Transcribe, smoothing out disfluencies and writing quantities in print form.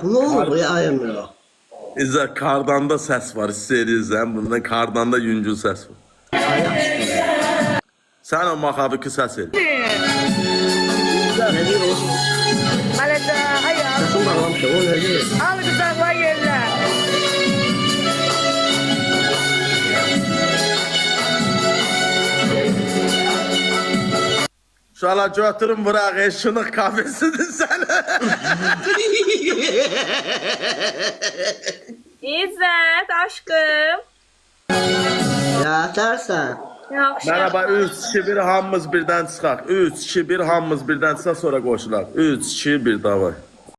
Bak ne olur ya Emre. İzzət, kardanda səs var, hiss edirsən. Bundan kardanda yüngül səs var. Sən o maxaviki səs et. Ne diyor? Malada hayal. Nasıl bağlamış o ne diyor? Al kızaklar yerler. Şala götürün bırak eşinin kafesidir sen. İzzet aşkım. Ya tersen. Yaxşı. Merhaba 3, 2, 1 hamımız birden çıxaq. 3, 2, 1 hamımız birden çıxaq sonra qoşular. 3, 2, 1 davay.